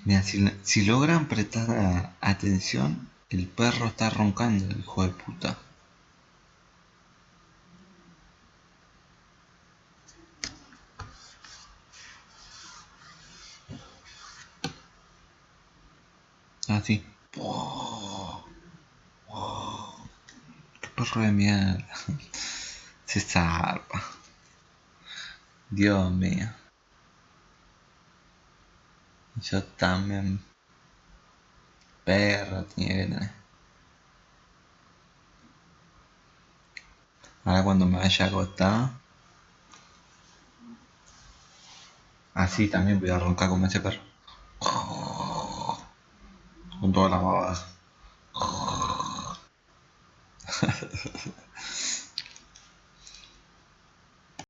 Mira, si logran prestar atención, el perro está roncando, hijo de puta. Así. Qué perro de mierda. Se zarpa. Dios mío. Yo también. Perro tenía que tener. Ahora cuando me vaya a acostar, así también voy a roncar como ese perro. Con toda la babada.